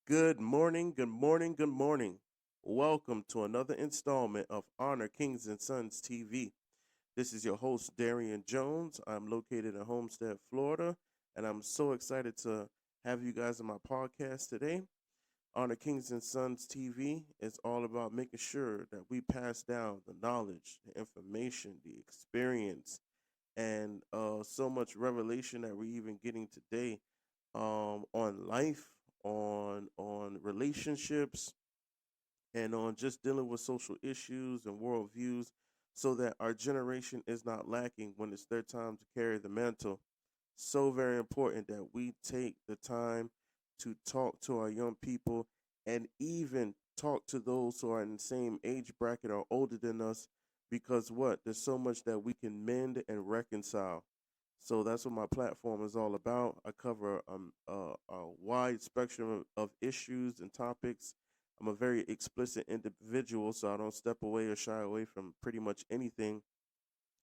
Good morning, good morning, good morning. Welcome to another installment of Honor Kings and Sons TV. This is your host, Darian Jones. I'm located in Homestead, Florida, and I'm so excited to have you guys on my podcast today. Honor Kings and Sons TV is all about making sure that we pass down the knowledge, the information, the experience, and so much revelation that we're even getting today on life, on relationships, and on just dealing with social issues and worldviews, so that our generation is not lacking when it's their time to carry the mantle. So very important that we take the time to talk to our young people and even talk to those who are in the same age bracket or older than us, because what, there's so much that we can mend and reconcile. So that's what my platform is all about. I cover a wide spectrum of issues and topics. I'm a very explicit individual, so I don't step away or shy away from pretty much anything.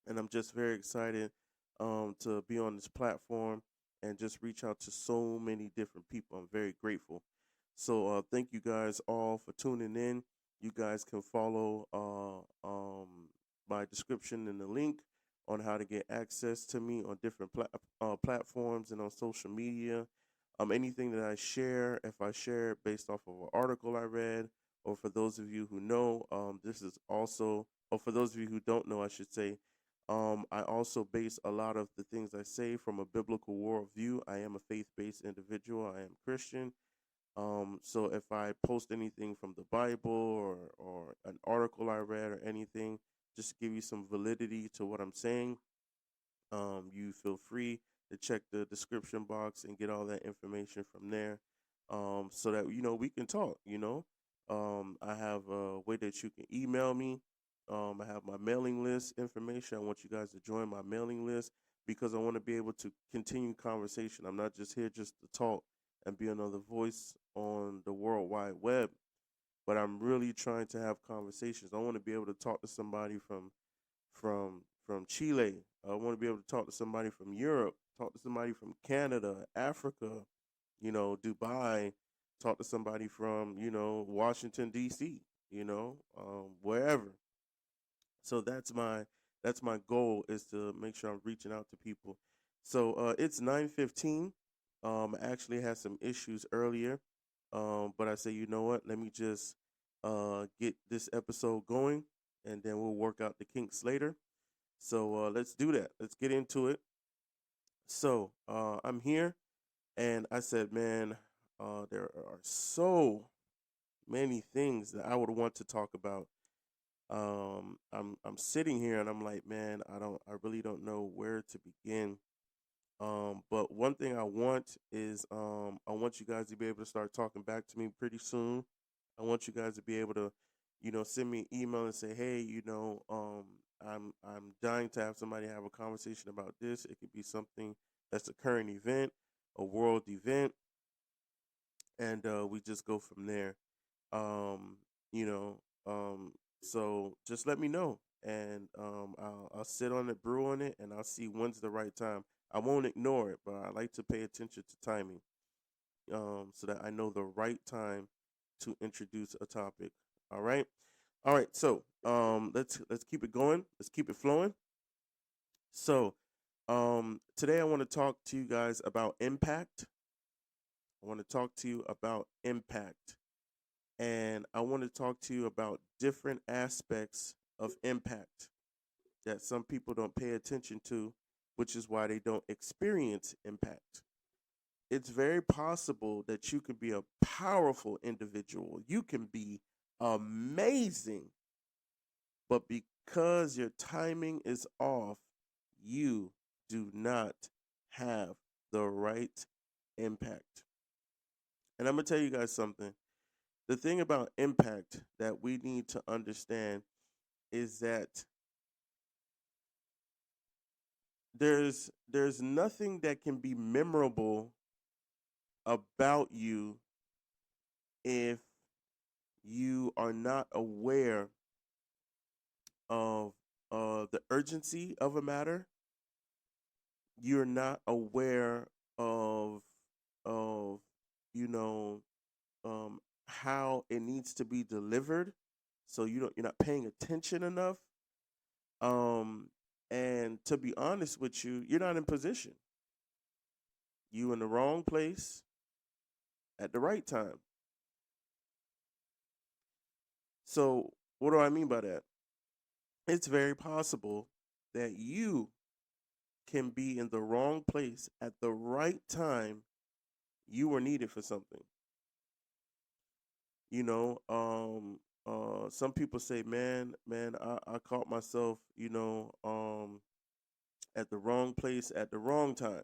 And I'm just very excited to be on this platform and just reach out to so many different people. I'm very grateful. So thank you guys all for tuning in. You guys can follow my description in the link on how to get access to me on different platforms and on social media. Anything that I share, if I share it based off of an article I read, or for those of you who know, this is also, or for those of you who don't know, I should say, I also base a lot of the things I say from a biblical worldview. I am a faith based individual, I am Christian. So if I post anything from the Bible or an article I read or anything, just to give you some validity to what I'm saying, you feel free to check the description box and get all that information from there, so that we can talk. I have a way that you can email me. I have my mailing list information. I want you guys to join my mailing list because I want to be able to continue conversation. I'm not just here just to talk and be another voice on the World Wide Web, but I'm really trying to have conversations. I want to be able to talk to somebody from Chile. I want to be able to talk to somebody from Europe, talk to somebody from Canada, Africa, Dubai, talk to somebody from Washington D.C., wherever. So that's my goal, is to make sure I'm reaching out to people. So it's 9:15. I actually had some issues earlier, but I say, you know what? Let me just get this episode going, and then we'll work out the kinks later. So let's do that. Let's get into it. So I'm here, and I said, man, there are so many things that I would want to talk about. I'm sitting here and I'm like, man, I really don't know where to begin. But one thing I want is, I want you guys to be able to start talking back to me pretty soon. I want you guys to be able to, send me an email and say, hey, I'm dying to have somebody have a conversation about this. It could be something that's a current event, a world event, and we just go from there. Um, you know, so just let me know, and I'll sit on it, brew on it, and I'll see when's the right time. I won't ignore it, but I like to pay attention to timing, so that I know the right time to introduce a topic. All right. So let's keep it going. Let's keep it flowing. So today I want to talk to you guys about impact. I want to talk to you about impact, and I want to talk to you about different aspects of impact that some people don't pay attention to, which is why they don't experience impact. It's very possible that you can be a powerful individual. You can be amazing, but because your timing is off, you do not have the right impact. And I'm going to tell you guys something. The thing about impact that we need to understand is that there's nothing that can be memorable about you if you are not aware of the urgency of a matter. You're not aware of of you know how it needs to be delivered, so you're not paying attention enough. Um, and to be honest with you, you're not in position. You in the wrong place at the right time. So what do I mean by that? It's very possible that you can be in the wrong place at the right time. You were needed for something. You know, some people say, man, I caught myself, at the wrong place at the wrong time.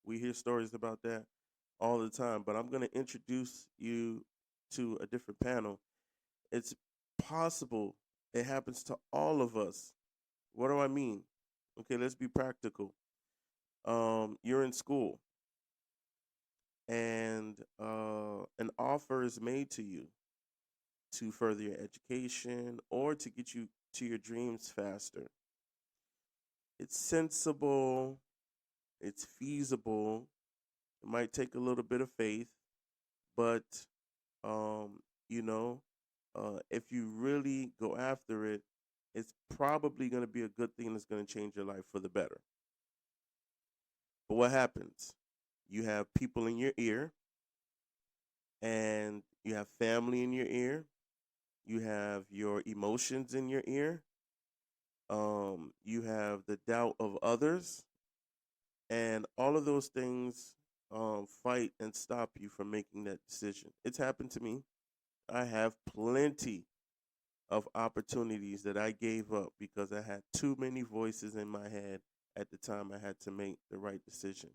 We hear stories about that all the time, but I'm going to introduce you to a different panel. It's possible it happens to all of us. What do I mean? Okay, let's be practical. You're in school and an offer is made to you to further your education or to get you to your dreams faster. It's sensible, it's feasible. It might take a little bit of faith, but um, you know, if you really go after it, it's probably going to be a good thing that's going to change your life for the better. But what happens? You have people in your ear, and you have family in your ear. You have your emotions in your ear. You have the doubt of others, and all of those things fight and stop you from making that decision. It's happened to me. I have plenty of opportunities that I gave up because I had too many voices in my head at the time I had to make the right decision.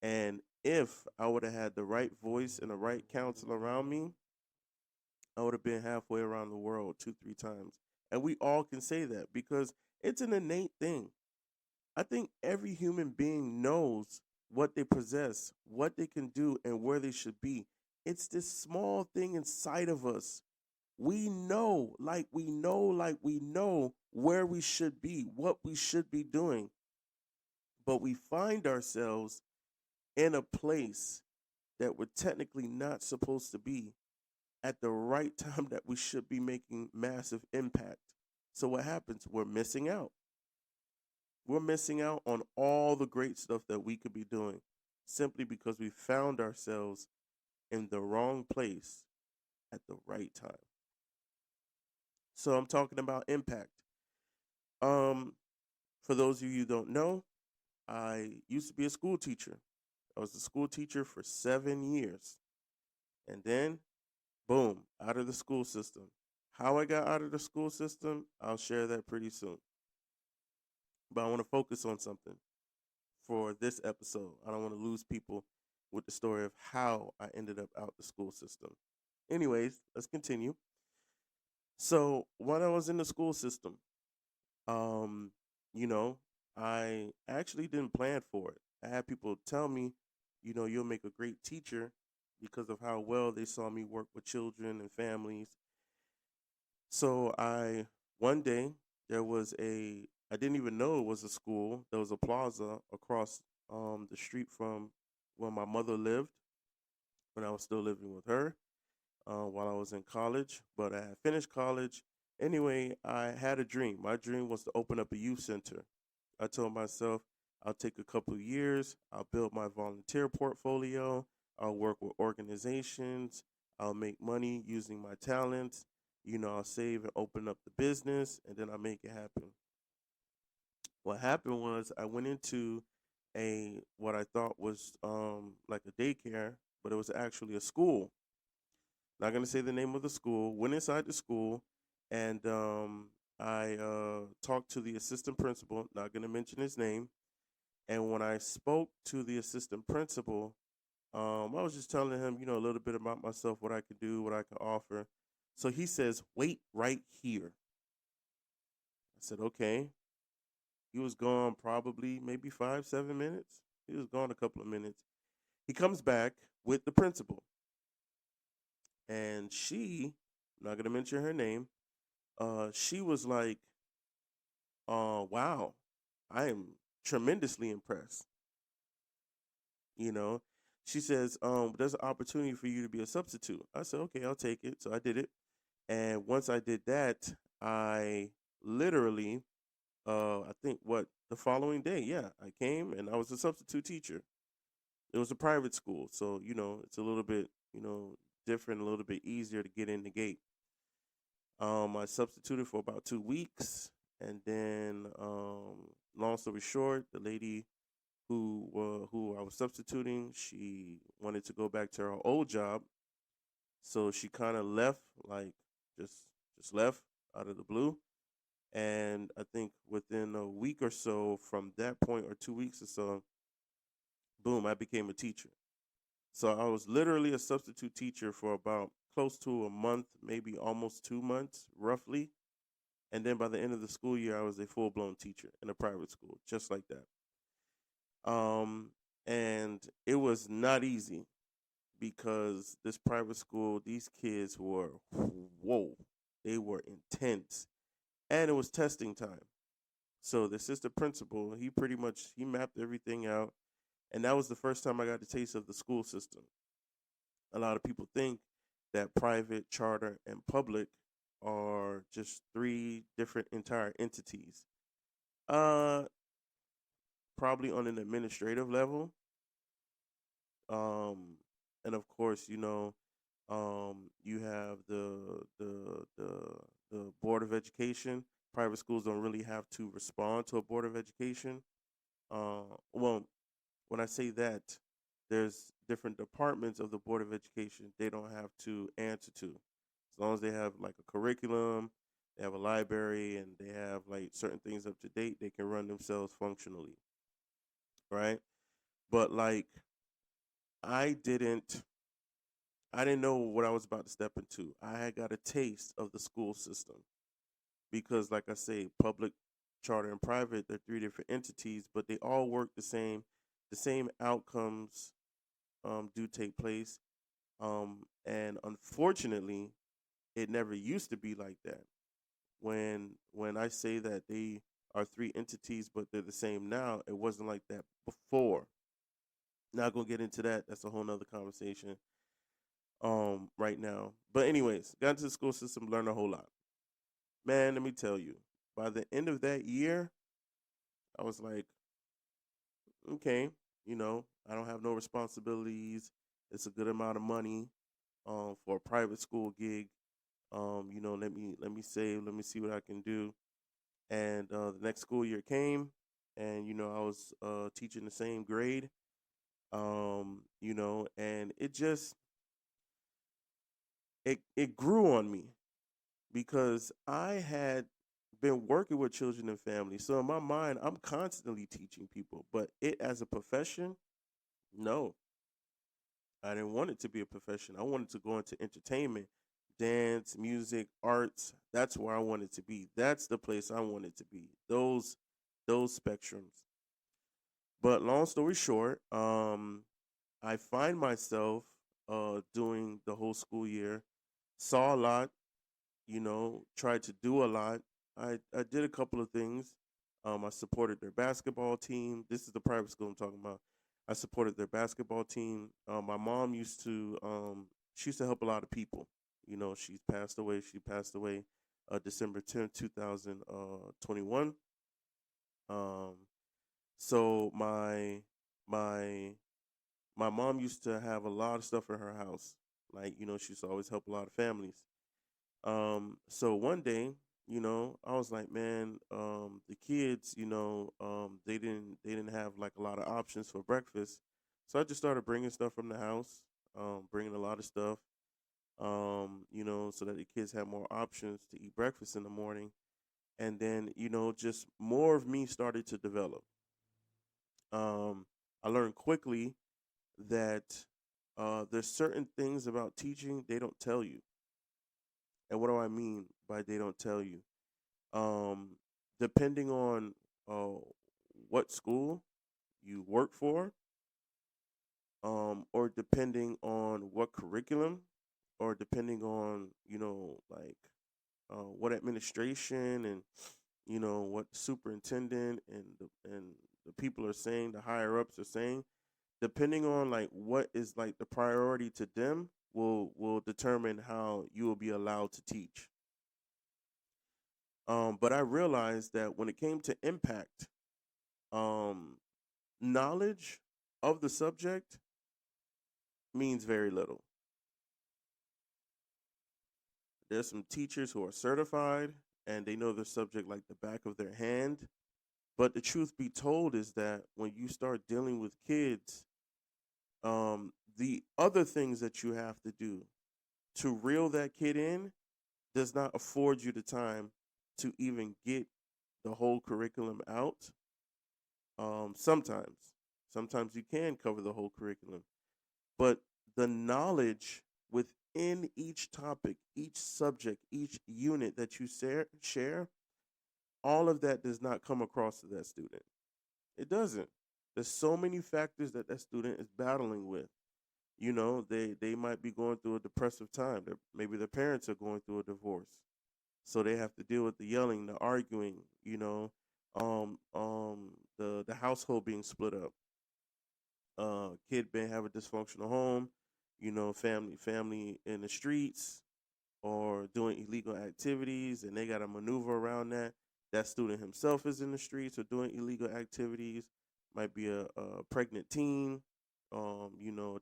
And if I would have had the right voice and the right counsel around me, I would have been halfway around the world two, three times. And we all can say that because it's an innate thing. I think every human being knows what they possess, what they can do, and where they should be. It's this small thing inside of us. We know where we should be, what we should be doing. But we find ourselves in a place that we're technically not supposed to be at the right time that we should be making massive impact. So what happens? We're missing out. We're missing out on all the great stuff that we could be doing simply because we found ourselves in the wrong place at the right time. So I'm talking about impact. Um, for those of you who don't know, I used to be a school teacher. I was a school teacher for 7 years. And then, boom, out of the school system. How I got out of the school system, I'll share that pretty soon. But I want to focus on something for this episode. I don't want to lose people with the story of how I ended up out the school system. Anyways, let's continue. So, when I was in the school system, um, you know, I actually didn't plan for it. I had people tell me, you'll make a great teacher because of how well they saw me work with children and families. So one day, I didn't even know it was a school. There was a plaza across the street from where my mother lived when I was still living with her while I was in college. But I had finished college. Anyway, I had a dream. My dream was to open up a youth center. I told myself I'll take a couple of years, I'll build my volunteer portfolio, I'll work with organizations, I'll make money using my talents, I'll save and open up the business, and then I'll make it happen. What happened was I went into a what I thought was like a daycare, but it was actually a school. Not gonna say the name of the school. Went inside the school, and I talked to the assistant principal. Not gonna mention his name. And when I spoke to the assistant principal, I was just telling him, a little bit about myself, what I could do, what I could offer. So he says, "Wait right here." I said, "Okay." He was gone probably maybe 5, 7 minutes. He was gone a couple of minutes. He comes back with the principal, and I'm not gonna mention her name. She was like, wow, I am tremendously impressed." You know, She says, there's an opportunity for you to be a substitute. I said, okay, I'll take it. So I did it. And once I did that, I literally, I think the following day, yeah, I came and I was a substitute teacher. It was a private school. So, it's a little bit, different, a little bit easier to get in the gate. I substituted for about 2 weeks. And then, long story short, the lady who I was substituting, she wanted to go back to her old job, so she kind of left, like just just left out of the blue. And I think within a week or so from that point, or 2 weeks or so, boom, I became a teacher. So I was literally a substitute teacher for about close to a month, maybe almost 2 months, roughly. And then by the end of the school year, I was a full blown teacher in a private school, just like that. Um, and it was not easy because this private school, these kids were, whoa, they were intense, and it was testing time. So the assistant principal, he pretty much he mapped everything out, and that was the first time I got a taste of the school system. A lot of people think that private, charter, and public are just three different entire entities. Uh, Probably on an administrative level, um, and of course, you have the board of education. Private schools don't really have to respond to a board of education. Well, when I say that, there's different departments of the board of education they don't have to answer to, as long as they have like a curriculum, they have a library, and they have like certain things up to date. They can run themselves functionally, right? But like I didn't I didn't know what I was about to step into. I had got a taste of the school system because, like I say, public, charter, and private, they're three different entities, but they all work the same. The same outcomes do take place. And unfortunately, it never used to be like that. When I say that they are three entities, but they're the same now, it wasn't like that before. Not gonna get into that. That's a whole nother conversation right now. But anyways, got into the school system, learned a whole lot. Man, let me tell you, by the end of that year, I was like, okay, I don't have no responsibilities. It's a good amount of money for a private school gig. Let me save, let me see what I can do. And the next school year came, and I was teaching the same grade. And it grew on me because I had been working with children and families. So in my mind, I'm constantly teaching people, but it as a profession, no, I didn't want it to be a profession. I wanted to go into entertainment, dance, music, arts. That's where I wanted to be. That's the place I wanted to be. Those spectrums. But long story short, I find myself doing the whole school year, saw a lot, tried to do a lot. I did a couple of things. I supported their basketball team. This is the private school I'm talking about. I supported their basketball team. My mom she used to help a lot of people. She's passed away. She passed away December 10th, 2021. Um, so my my mom used to have a lot of stuff in her house. Like, she used to always help a lot of families. So one day, I was like, man, the kids, they didn't have like a lot of options for breakfast. So I just started bringing stuff from the house, bringing a lot of stuff, so that the kids have more options to eat breakfast in the morning. And then, just more of me started to develop. Um, I learned quickly that there's certain things about teaching they don't tell you. And what do I mean by they don't tell you? Um, Depending on uh, what school you work for, or depending on what curriculum, or depending on like what administration and what superintendent and the people are saying, the higher ups are saying. depending on like what is like the priority to them will determine how you will be allowed to teach. But I realized that when it came to impact, um, knowledge of the subject means very little. There's some teachers who are certified and they know the subject like the back of their hand. But the truth be told is that when you start dealing with kids, the other things that you have to do to reel that kid in does not afford you the time to even get the whole curriculum out. Sometimes, sometimes you can cover the whole curriculum, but the knowledge within each topic, each subject, each unit that you share, all of that does not come across to that student. It doesn't. There's so many factors that that student is battling with. You know, they might be going through a depressive time. Maybe their parents are going through a divorce, so they have to deal with the yelling, the arguing. The household being split up. Kid may have a dysfunctional home. Family in the streets or doing illegal activities, and they got to maneuver around that. That student himself is in the streets or doing illegal activities. Might be a pregnant teen, a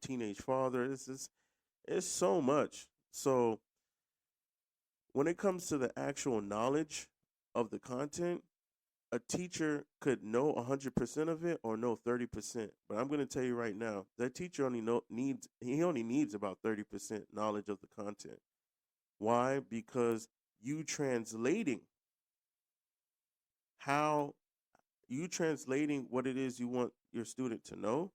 teenage father. It's so much. So when it comes to the actual knowledge of the content, a teacher could know 100% of it or know 30%. But I'm going to tell you right now, that teacher only needs about 30% knowledge of the content. Why? Because you translating how you translating what it is you want your student to know,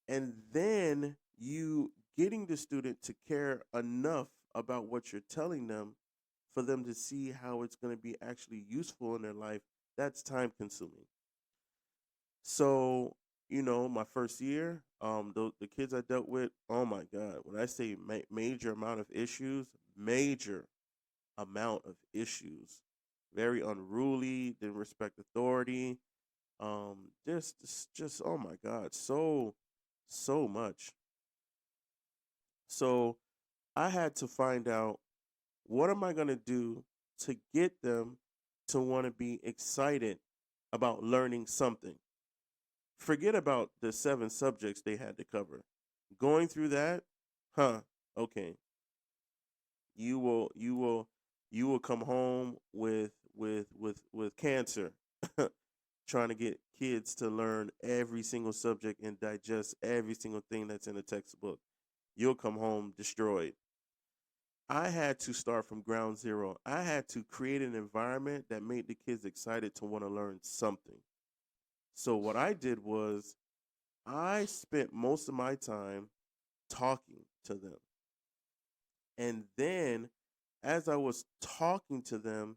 and then you getting the student to care enough about what you're telling them for them to see how it's going to be actually useful in their life. That's time consuming. So, my first year, the kids I dealt with, oh my God, when I say major amount of issues, major amount of issues, very unruly, didn't respect authority, just oh my God, so much. So I had to find out, what am I gonna do to get them to want to be excited about learning something. Forget about the 7 subjects they had to cover. Going through that, huh? Okay, you will come home with cancer, trying to get kids to learn every single subject and digest every single thing that's in the textbook. You'll come home destroyed. I had to start from ground zero. I had to create an environment that made the kids excited to want to learn something. So what I did was I spent most of my time talking to them. And then as I was talking to them,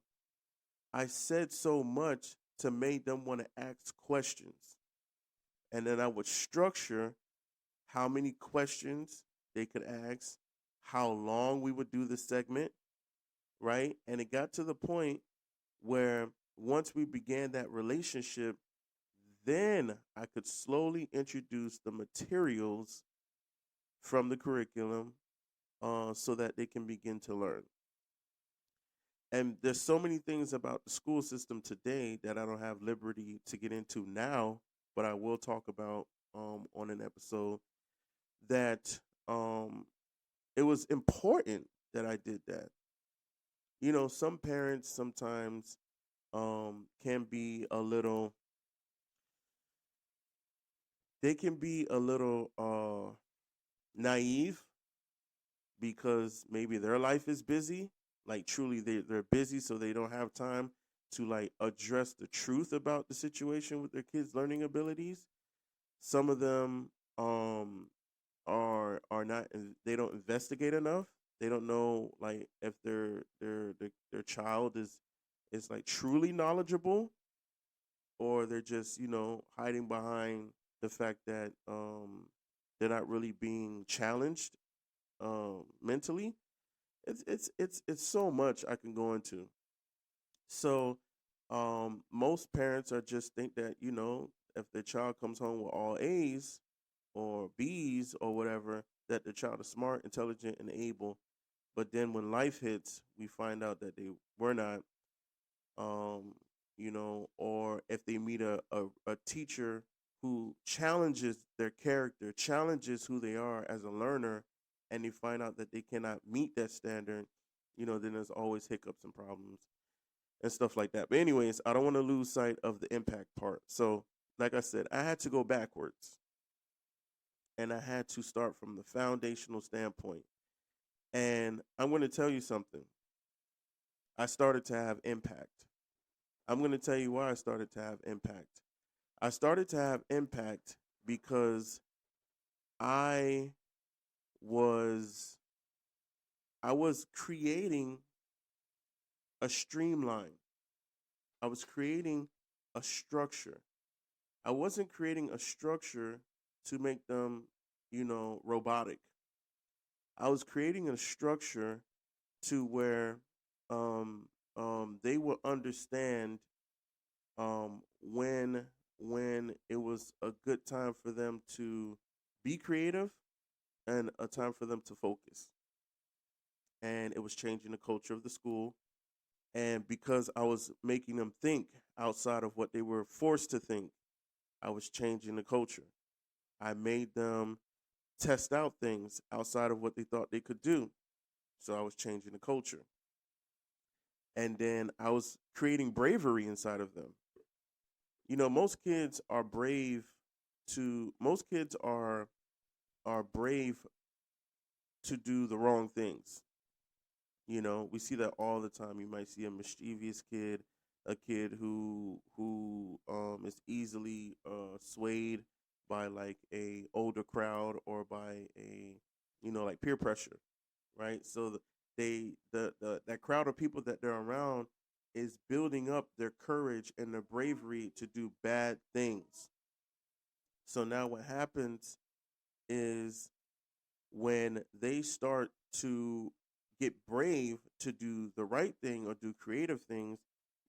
I said so much to make them want to ask questions. And then I would structure how many questions they could ask, how long we would do the segment, right? And it got to the point where once we began that relationship, then I could slowly introduce the materials from the curriculum, so that they can begin to learn. And there's so many things about the school system today that I don't have liberty to get into now, but I will talk about on an episode that it was important that I did that. Some parents sometimes can be a little they can be a little naive because maybe their life is busy, like truly they're busy, so they don't have time to like address the truth about the situation with their kids learning abilities. Some of them are not, they don't investigate enough. They don't know like if their child is like truly knowledgeable, or they're just hiding behind the fact that they're not really being challenged mentally. It's so much I can go into. So most parents are just think that if their child comes home with all A's, or B's or whatever, that the child is smart, intelligent, and able. But then when life hits, we find out that they were not. Um, or if they meet a teacher who challenges their character, challenges who they are as a learner, and they find out that they cannot meet that standard, then there's always hiccups and problems and stuff like that. But anyways, I don't want to lose sight of the impact part. So, like I said, I had to go backwards and I had to start from the foundational standpoint. And I'm going to tell you something. I started to have impact. I'm going to tell you why I started to have impact. I started to have impact because I was I was creating a streamline. I was creating a structure. I wasn't creating a structure to make them, robotic. I was creating a structure to where they will understand when it was a good time for them to be creative and a time for them to focus. And it was changing the culture of the school. And because I was making them think outside of what they were forced to think, I was changing the culture. I made them test out things outside of what they thought they could do. So I was changing the culture. And then I was creating bravery inside of them. Most kids are brave most kids are brave to do the wrong things. We see that all the time. You might see a mischievous kid, a kid who is easily swayed by like a older crowd or by a like peer pressure, right? So that crowd of people that they're around is building up their courage and their bravery to do bad things. So now what happens is when they start to get brave to do the right thing or do creative things,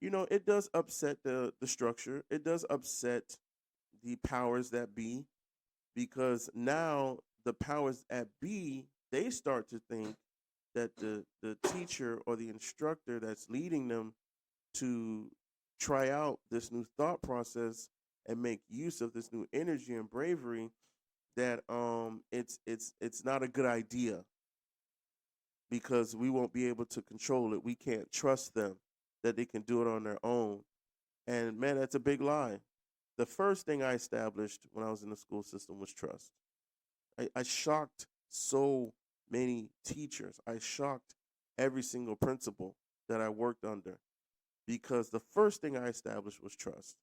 it does upset the structure. It does upset the powers that be, because now the powers that be, they start to think that the teacher or the instructor that's leading them to try out this new thought process and make use of this new energy and bravery, that it's not a good idea, because we won't be able to control it. We can't trust them that they can do it on their own. And man, that's a big lie. The first thing I established when I was in the school system was trust. I shocked so many teachers. I shocked every single principal that I worked under, because the first thing I established was trust.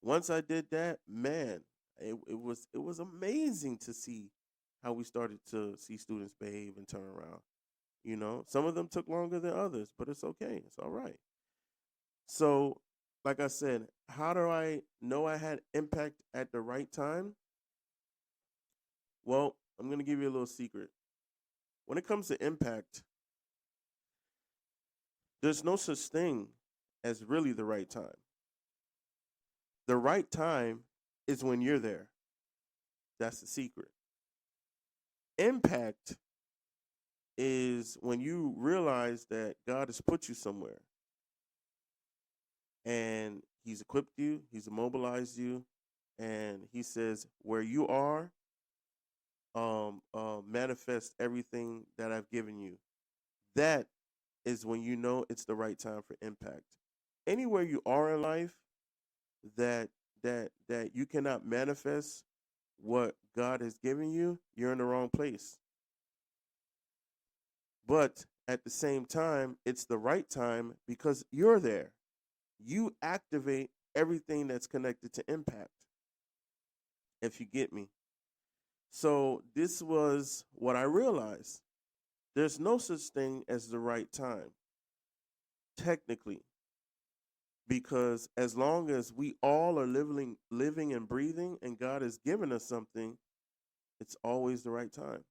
Once I did that, man, it was amazing to see how we started to see students behave and turn around. Some of them took longer than others, but it's okay. It's all right. So, like I said, how do I know I had impact at the right time? Well, I'm going to give you a little secret. When it comes to impact, there's no such thing as really the right time. The right time is when you're there. That's the secret. Impact is when you realize that God has put you somewhere and He's equipped you, He's immobilized you, and He says, where you are, manifest everything that I've given you. That is when you know it's the right time for impact. Anywhere you are in life that that you cannot manifest what God has given you, you're in the wrong place. But at the same time, it's the right time because you're there. You activate everything that's connected to impact, if you get me. So this was what I realized. There's no such thing as the right time, technically, because as long as we all are living and breathing and God has given us something, it's always the right time.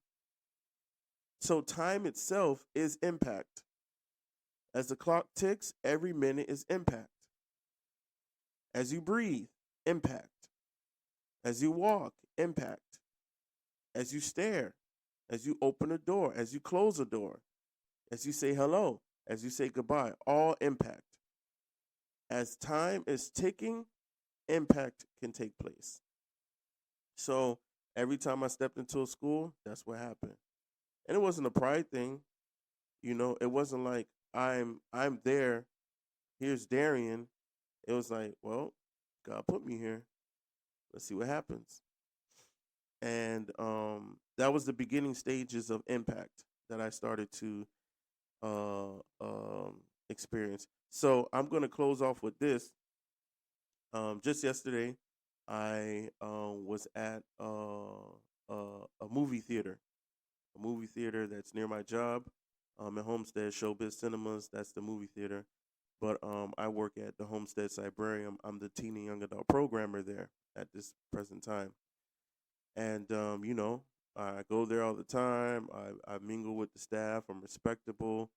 So time itself is impact. As the clock ticks, every minute is impact. As you breathe, impact. As you walk, impact. As you stare, as you open a door, as you close a door, as you say hello, as you say goodbye, all impact. As time is ticking, impact can take place. So every time I stepped into a school, that's what happened. And it wasn't a pride thing, it wasn't like I'm there, here's Darian. It was like, well, God put me here. Let's see what happens. And that was the beginning stages of impact that I started to uh, um, experience. So I'm going to close off with this. Just yesterday, I was at a movie theater, that's near my job. At Homestead Showbiz Cinemas, that's the movie theater. But I work at the Homestead Cybrarium. I'm the teen and young adult programmer there at this present time. And I go there all the time. I mingle with the staff. I'm respectable.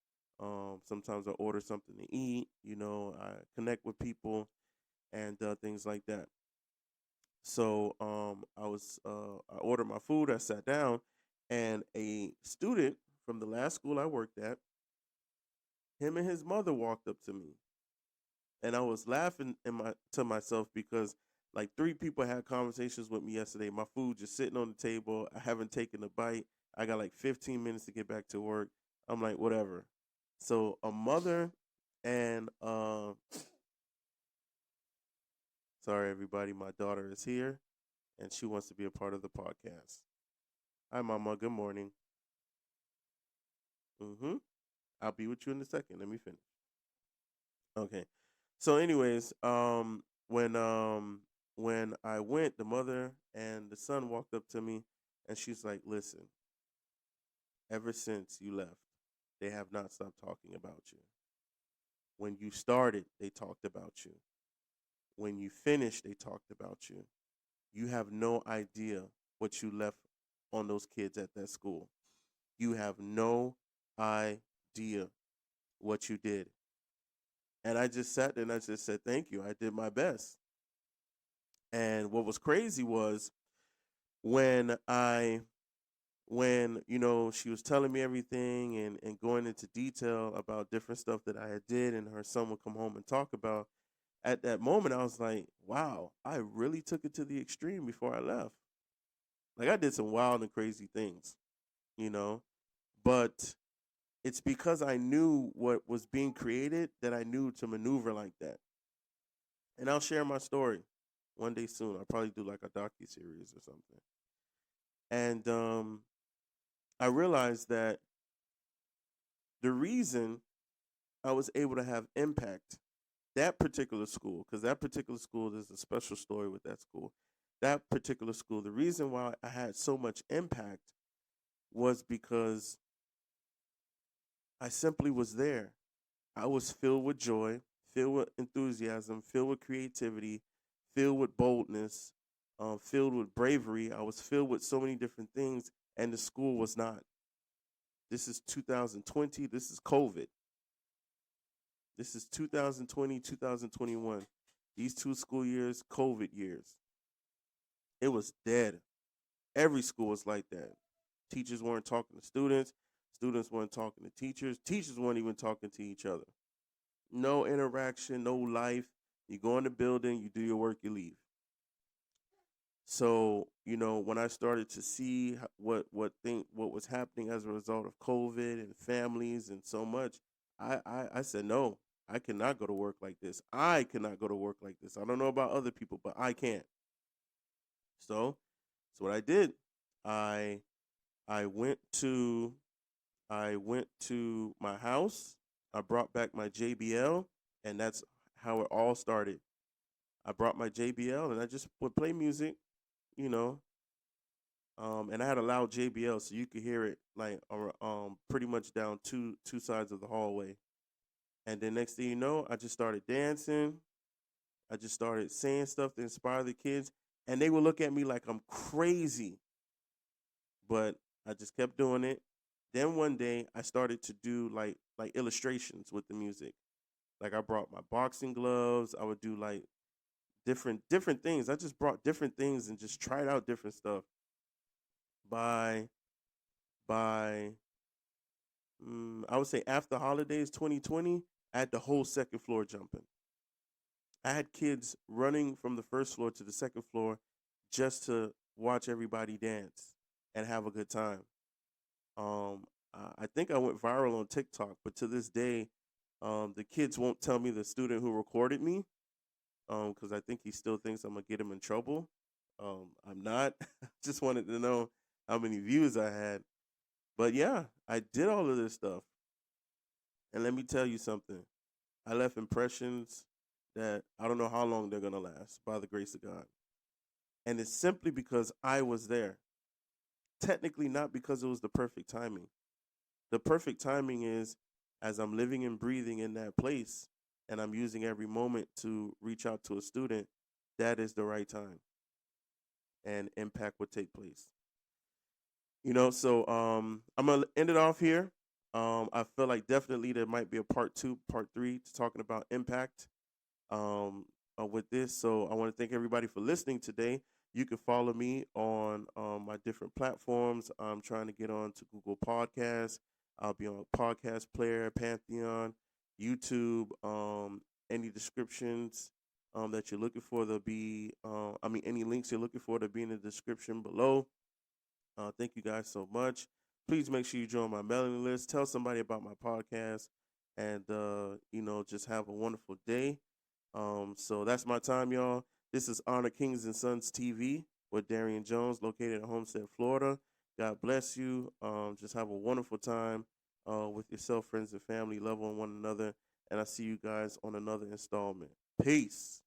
Sometimes I order something to eat. I connect with people and things like that. So I ordered my food. I sat down, and a student from the last school I worked at, him and his mother walked up to me, and I was laughing to myself because like three people had conversations with me yesterday. My food just sitting on the table. I haven't taken a bite. I got like 15 minutes to get back to work. I'm like, whatever. So a mother and sorry everybody, my daughter is here and she wants to be a part of the podcast. Hi mama, good morning. Mhm. I'll be with you in a second. Let me finish. Okay. So anyways, when I went, the mother and the son walked up to me and she's like, "Listen, ever since you left, they have not stopped talking about you. When you started, they talked about you. When you finished, they talked about you. You have no idea what you left on those kids at that school. You have no idea what you did." And I just sat there and I just said, "Thank you. I did my best." And what was crazy was when I when she was telling me everything and going into detail about different stuff that I had did and her son would come home and talk about. At that moment I was like, wow, I really took it to the extreme before I left. Like I did some wild and crazy things, you know but it's because I knew what was being created that I knew to maneuver like that. And I'll share my story one day soon. I'll probably do like a docu series or something. And I realized that the reason I was able to have impact, that particular school, because that particular school, there's a special story with that school. That particular school, the reason why I had so much impact was because I simply was there. I was filled with joy, filled with enthusiasm, filled with creativity, filled with boldness, filled with bravery. I was filled with so many different things, and the school was not. This is 2020. This is COVID. This is 2020, 2021. These two school years, COVID years. It was dead. Every school was like that. Teachers weren't talking to students. Students weren't talking to teachers. Teachers weren't even talking to each other. No interaction, no life. You go in the building, you do your work, you leave. So, when I started to see what was happening as a result of COVID and families and so much, I said no. I cannot go to work like this. I cannot go to work like this. I don't know about other people, but I can't. So, that's what I did. I I went to I went to my house. I brought back my JBL, and that's how it all started. I brought my JBL, and I just would play music, you know, and I had a loud JBL, so you could hear it like pretty much down two sides of the hallway. And then next thing you know, I just started dancing. I just started saying stuff to inspire the kids, and they would look at me like I'm crazy, but I just kept doing it. Then one day, I started to do like illustrations with the music. Like I brought my boxing gloves. I would do like different things. I just brought different things and just tried out different stuff. By by I would say after holidays 2020, I had the whole second floor jumping. I had kids running from the first floor to the second floor just to watch everybody dance and have a good time. Um, I think I went viral on TikTok, but to this day, the kids won't tell me the student who recorded me, because I think he still thinks I'm gonna get him in trouble. I'm not. Just wanted to know how many views I had. But yeah, I did all of this stuff, and let me tell you something. I left impressions that I don't know how long they're gonna last, by the grace of God. And it's simply because I was there. Technically, not because it was the perfect timing. The perfect timing is as I'm living and breathing in that place and I'm using every moment to reach out to a student, that is the right time and impact would take place. So I'm gonna end it off here. I feel like definitely there might be a part two, part three to talking about impact um, with this. So I want to thank everybody for listening today. You can follow me on my different platforms. I'm trying to get on to Google Podcasts. I'll be on Podcast Player, Pantheon, YouTube. Any descriptions that you're looking for, there'll be, any links you're looking for, they'll be in the description below. Thank you guys so much. Please make sure you join my mailing list. Tell somebody about my podcast, and just have a wonderful day. So that's my time, y'all. This is Honor Kings and Sons TV with Darian Jones, located in Homestead, Florida. God bless you. Just have a wonderful time with yourself, friends, and family. Love on one another. And I see you guys on another installment. Peace.